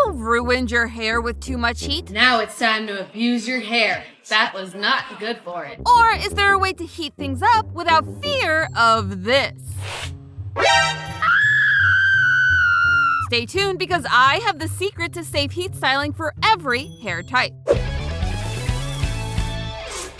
ever ruined your hair with too much heat? Now it's time to abuse your hair. That was not good for it. Or is there a way to heat things up without fear of this? Stay tuned because I have the secret to safe heat styling for every hair type.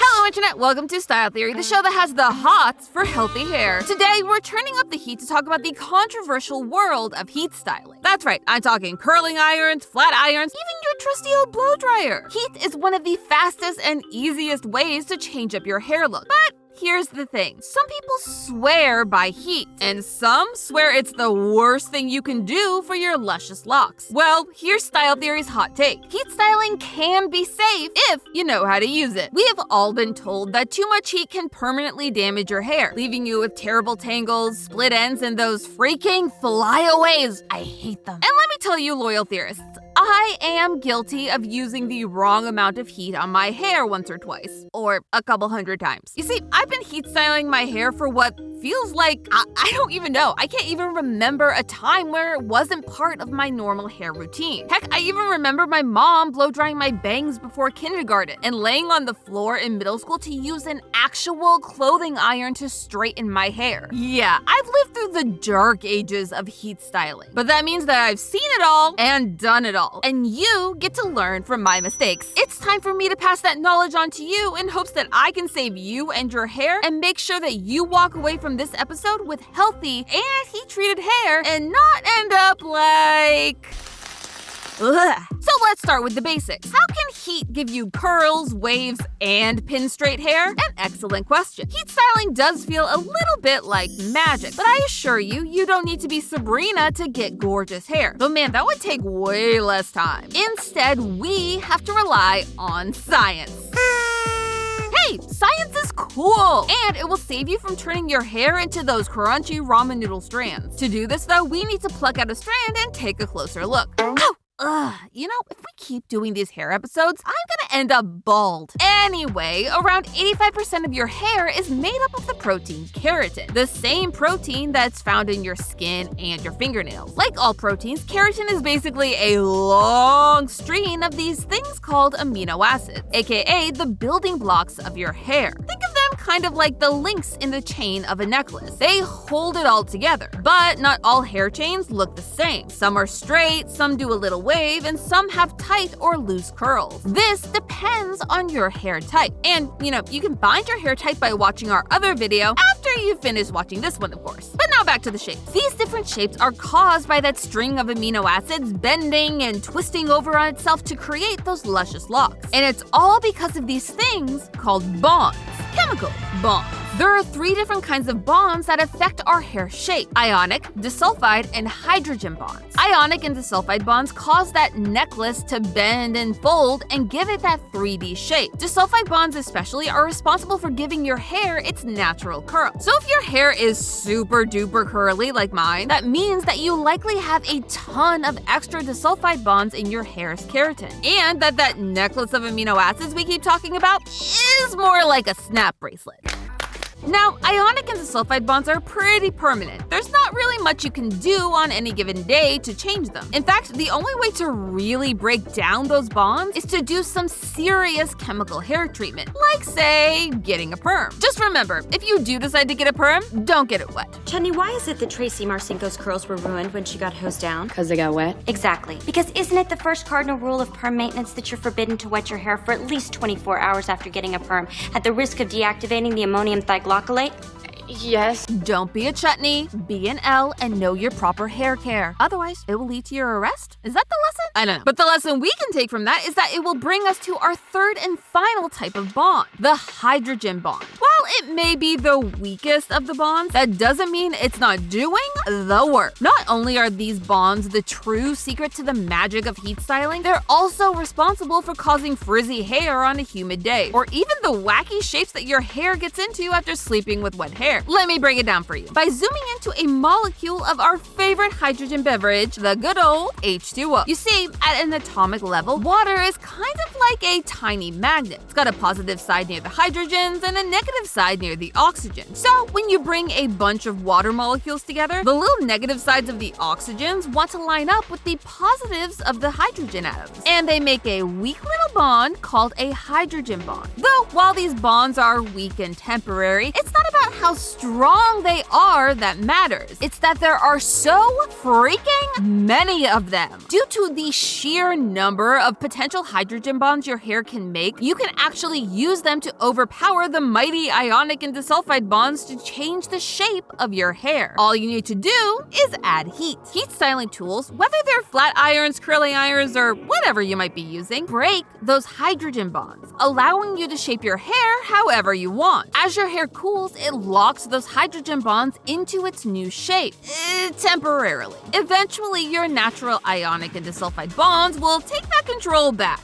Hello Internet, welcome to Style Theory, the show that has the hots for healthy hair. Today, we're turning up the heat to talk about the controversial world of heat styling. That's right, I'm talking curling irons, flat irons, even your trusty old blow dryer. Heat is one of the fastest and easiest ways to change up your hair look. But here's the thing. Some people swear by heat, and some swear it's the worst thing you can do for your luscious locks. Well, here's Style Theory's hot take. Heat styling can be safe if you know how to use it. We have all been told that too much heat can permanently damage your hair, leaving you with terrible tangles, split ends, and those freaking flyaways. I hate them. And let me tell you, loyal theorists, I am guilty of using the wrong amount of heat on my hair once or twice, or a couple hundred times. You see, I've been heat styling my hair for what feels like, I don't even know. I can't even remember a time where it wasn't part of my normal hair routine. Heck, I even remember my mom blow drying my bangs before kindergarten and laying on the floor in middle school to use an actual clothing iron to straighten my hair. Yeah, I've lived through the dark ages of heat styling, but that means that I've seen it all and done it all, and you get to learn from my mistakes. It's time for me to pass that knowledge on to you in hopes that I can save you and your hair and make sure that you walk away from this episode with healthy and heat-treated hair and not end up like... Ugh. So let's start with the basics. How can heat give you curls, waves, and pin straight hair? An excellent question. Heat styling does feel a little bit like magic, but I assure you, you don't need to be Sabrina to get gorgeous hair. But man, that would take way less time. Instead, we have to rely on science. Hey, science is cool, and it will save you from turning your hair into those crunchy ramen noodle strands. To do this though, we need to pluck out a strand and take a closer look. Ow! You know, if we keep doing these hair episodes, I'm gonna end up bald. Anyway, around 85% of your hair is made up of the protein keratin, the same protein that's found in your skin and your fingernails. Like all proteins, keratin is basically a long string of these things called amino acids, aka the building blocks of your hair. Think of them kind of like the links in the chain of a necklace. They hold it all together. But not all hair chains look the same. Some are straight, some do a little wave, and some have tight or loose curls. This depends on your hair type. And, you know, you can find your hair type by watching our other video after you finish watching this one, of course. But now back to the shapes. These different shapes are caused by that string of amino acids bending and twisting over on itself to create those luscious locks. And it's all because of these things called bonds. Chemical bonds. There are 3 different kinds of bonds that affect our hair shape: ionic, disulfide, and hydrogen bonds. Ionic and disulfide bonds cause that necklace to bend and fold and give it that 3D shape. Disulfide bonds especially are responsible for giving your hair its natural curl. So if your hair is super duper curly like mine, that means that you likely have a ton of extra disulfide bonds in your hair's keratin. And that necklace of amino acids we keep talking about is more like a snap bracelet. Now, ionic and disulfide bonds are pretty permanent. There's not really much you can do on any given day to change them. In fact, the only way to really break down those bonds is to do some serious chemical hair treatment, like, say, getting a perm. Just remember, if you do decide to get a perm, don't get it wet. Chutney, why is it that Tracy Marcinko's curls were ruined when she got hosed down? Because they got wet? Exactly. Because isn't it the first cardinal rule of perm maintenance that you're forbidden to wet your hair for at least 24 hours after getting a perm, at the risk of deactivating the ammonium thioglycolate? Yes. Don't be a chutney, be an L, and know your proper hair care. Otherwise, it will lead to your arrest. Is that the lesson? I don't know. But the lesson we can take from that is that it will bring us to our third and final type of bond, the hydrogen bond. While it may be the weakest of the bonds, that doesn't mean it's not doing the work. Not only are these bonds the true secret to the magic of heat styling, they're also responsible for causing frizzy hair on a humid day, or even the wacky shapes that your hair gets into after sleeping with wet hair. Here, let me break it down for you. By zooming into a molecule of our favorite hydrogen beverage, the good old H2O. You see, at an atomic level, water is kind of like a tiny magnet. It's got a positive side near the hydrogens and a negative side near the oxygen. So when you bring a bunch of water molecules together, the little negative sides of the oxygens want to line up with the positives of the hydrogen atoms. And they make a weak little bond called a hydrogen bond. Though, while these bonds are weak and temporary, it's not about how strong they are that matters. It's that there are so freaking many of them. Due to the sheer number of potential hydrogen bonds your hair can make, you can actually use them to overpower the mighty ionic and disulfide bonds to change the shape of your hair. All you need to do is add heat. Heat styling tools, whether they're flat irons, curling irons, or whatever you might be using, break those hydrogen bonds, allowing you to shape your hair however you want. As your hair cools, it locks those hydrogen bonds into its new shape, temporarily. Eventually, your natural ionic and disulfide bonds will take that control back.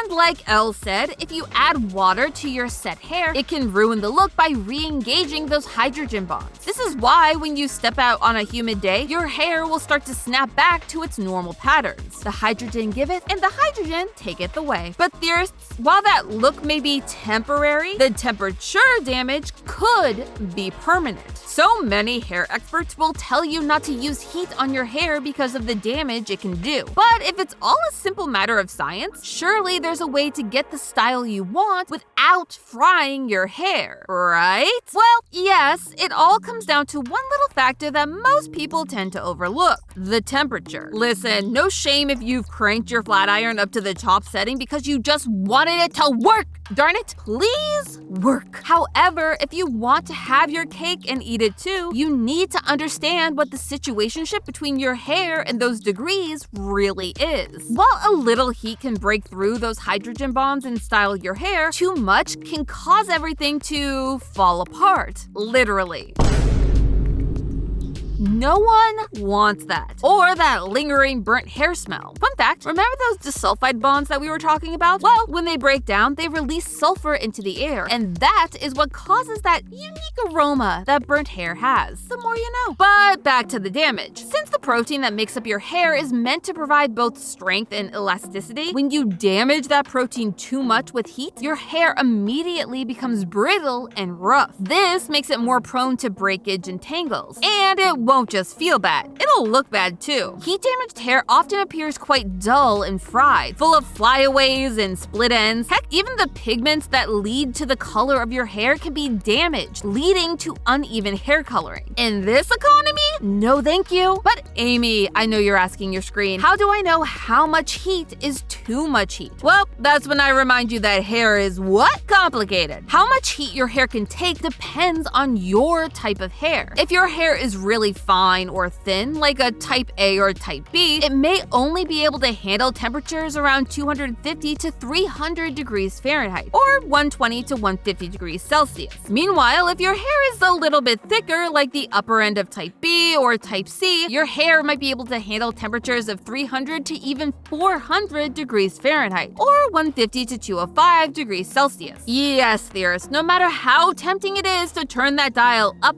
And like Elle said, if you add water to your set hair, it can ruin the look by re-engaging those hydrogen bonds. This is why when you step out on a humid day, your hair will start to snap back to its normal patterns. The hydrogen giveth and the hydrogen taketh away. But theorists, while that look may be temporary, the temperature damage could be permanent. So many hair experts will tell you not to use heat on your hair because of the damage it can do. But if it's all a simple matter of science, surely there's a way to get the style you want without frying your hair, right? Well, yes, it all comes down to one little factor that most people tend to overlook: the temperature. Listen, no shame if you've cranked your flat iron up to the top setting because you just wanted it to work. Darn it, please work. However, if you want to have your cake and eat it too, you need to understand what the situationship between your hair and those degrees really is. While a little heat can break through those hydrogen bonds and style your hair, too much can cause everything to fall apart, literally. No one wants that. Or that lingering burnt hair smell. Fun fact, remember those disulfide bonds that we were talking about? Well, when they break down, they release sulfur into the air, and that is what causes that unique aroma that burnt hair has. The more you know. But back to the damage. Since the protein that makes up your hair is meant to provide both strength and elasticity, when you damage that protein too much with heat, your hair immediately becomes brittle and rough. This makes it more prone to breakage and tangles. And it won't just feel bad, it'll look bad too. Heat-damaged hair often appears quite dull and fried, full of flyaways and split ends. Heck, even the pigments that lead to the color of your hair can be damaged, leading to uneven hair coloring. In this economy, no thank you. But Amy, I know you're asking your screen, how do I know how much heat is too much heat? Well, that's when I remind you that hair is what? Complicated. How much heat your hair can take depends on your type of hair. If your hair is really fine or thin, like a type A or type B, it may only be able to handle temperatures around 250 to 300 degrees Fahrenheit, or 120 to 150 degrees Celsius. Meanwhile, if your hair is a little bit thicker, like the upper end of type B or type C, your hair might be able to handle temperatures of 300 to even 400 degrees Fahrenheit, or 150 to 205 degrees Celsius. Yes, theorists, no matter how tempting it is to turn that dial up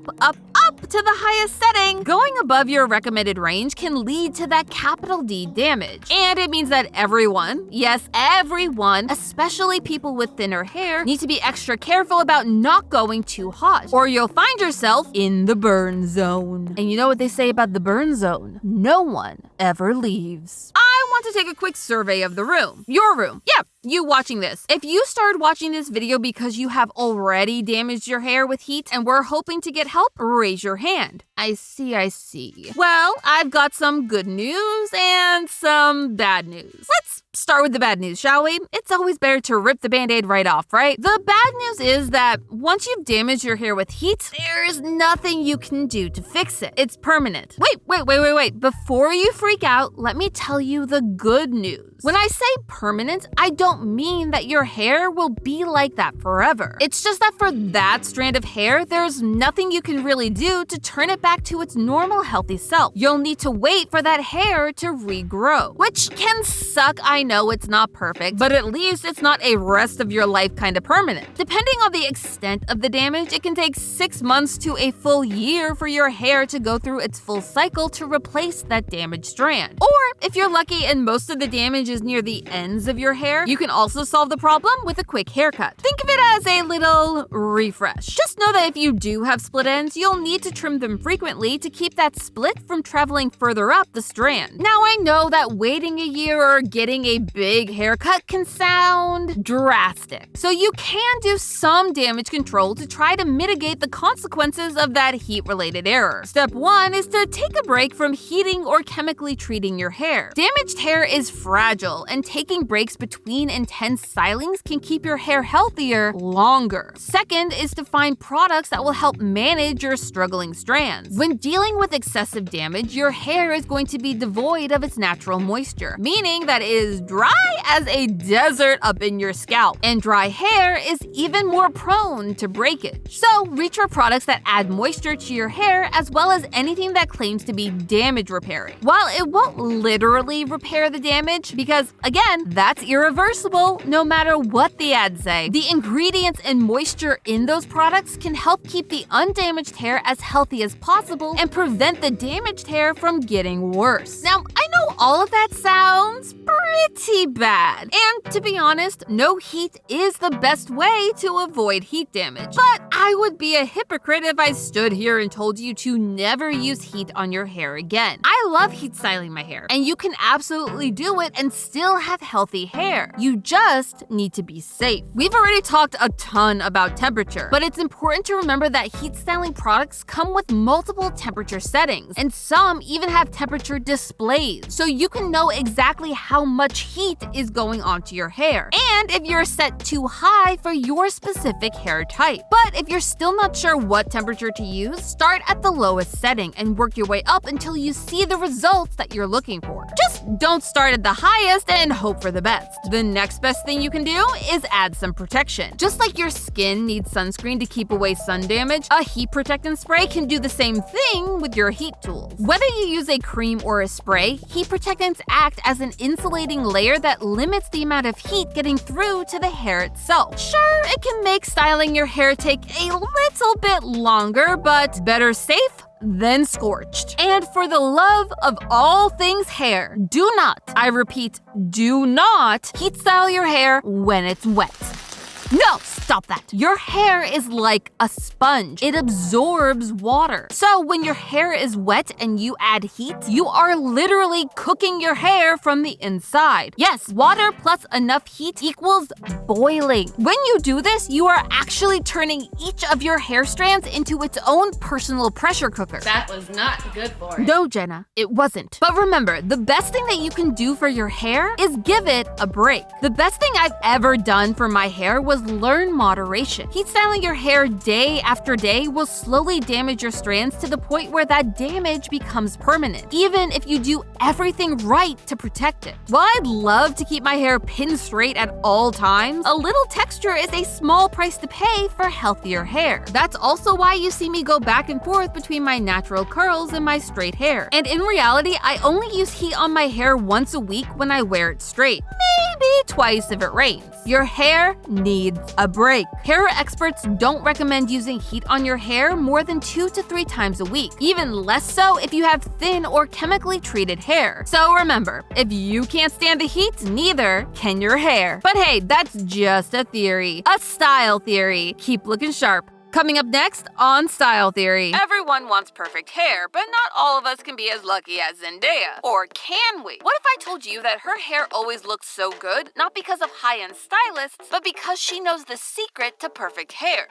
to the highest setting, going above your recommended range can lead to that capital D damage. And it means that everyone, yes, everyone, especially people with thinner hair, need to be extra careful about not going too hot, or you'll find yourself in the burn zone. And you know what they say about the burn zone? No one ever leaves. I want to take a quick survey of the room. Your room. Yeah, you watching this. If you started watching this video because you have already damaged your hair with heat and were hoping to get help, raise your hand. I see. Well, I've got some good news and some bad news. Let's start with the bad news, shall we? It's always better to rip the band-aid right off, right? The bad news is that once you've damaged your hair with heat, there's nothing you can do to fix it. It's permanent. Wait. Before you freak out, let me tell you the good news. When I say permanent, I don't mean that your hair will be like that forever. It's just that for that strand of hair, there's nothing you can really do to turn it back to its normal healthy self. You'll need to wait for that hair to regrow, which can suck. I know it's not perfect, but at least it's not a rest of your life kind of permanent. Depending on the extent of the damage, it can take 6 months to a full year for your hair to go through its full cycle to replace that damaged strand. Or if you're lucky and most of the damage is near the ends of your hair, you can also solve the problem with a quick haircut. Think of it as a little refresh. Just know that if you do have split ends, you'll need to trim them frequently to keep that split from traveling further up the strand. Now, I know that waiting a year or getting a big haircut can sound drastic, so you can do some damage control to try to mitigate the consequences of that heat-related error. Step 1 is to take a break from heating or chemically treating your hair. Damaged hair is fragile, and taking breaks between intense stylings can keep your hair healthier longer. Second is to find products that will help manage your struggling strands. When dealing with excessive damage, your hair is going to be devoid of its natural moisture, meaning that it is dry as a desert up in your scalp, and dry hair is even more prone to breakage. So reach for products that add moisture to your hair, as well as anything that claims to be damage repairing. While it won't literally repair the damage, because again, that's irreversible no matter what the ads say, the ingredients and moisture in those products can help keep the undamaged hair as healthy as possible and prevent the damaged hair from getting worse. Now, I know all of that sounds pretty bad, and to be honest, no heat is the best way to avoid heat damage. But I would be a hypocrite if I stood here and told you to never use heat on your hair again. I love heat styling my hair, and you can absolutely do it and still have healthy hair. You just need to be safe. We've already talked a ton about temperature, but it's important to remember that heat styling products come with multiple temperature settings, and some even have temperature displays, so you can know exactly how much heat is going onto your hair, and if you're set too high for your specific hair type. But if you're still not sure what temperature to use, start at the lowest setting and work your way up until you see the results that you're looking for. Just don't start at the highest and hope for the best. The next best thing you can do is add some protection. Just like your skin needs sunscreen to keep away sun damage, a heat protectant spray can do the same thing with your heat tools. Whether you use a cream or a spray, heat protectants act as an insulating layer that limits the amount of heat getting through to the hair itself. Sure, it can make styling your hair take a little bit longer, but better safe than scorched. And for the love of all things hair, do not, I repeat, do not heat style your hair when it's wet. No, stop that. Your hair is like a sponge. It absorbs water. So when your hair is wet and you add heat, you are literally cooking your hair from the inside. Yes, water plus enough heat equals boiling. When you do this, you are actually turning each of your hair strands into its own personal pressure cooker. That was not good for it. No, Jenna, it wasn't. But remember, the best thing that you can do for your hair is give it a break. The best thing I've ever done for my hair was learn moderation. Heat styling your hair day after day will slowly damage your strands to the point where that damage becomes permanent, even if you do everything right to protect it. While I'd love to keep my hair pin straight at all times, a little texture is a small price to pay for healthier hair. That's also why you see me go back and forth between my natural curls and my straight hair. And in reality, I only use heat on my hair once a week when I wear it straight. Maybe twice if it rains. Your hair needs a break. Hair experts don't recommend using heat on your hair more than 2 to 3 times a week, even less so if you have thin or chemically treated hair. So remember, if you can't stand the heat, neither can your hair. But hey, that's just a theory, a style theory. Keep looking sharp. Coming up next on Style Theory. Everyone wants perfect hair, but not all of us can be as lucky as Zendaya. Or can we? What if I told you that her hair always looks so good, not because of high-end stylists, but because she knows the secret to perfect hair?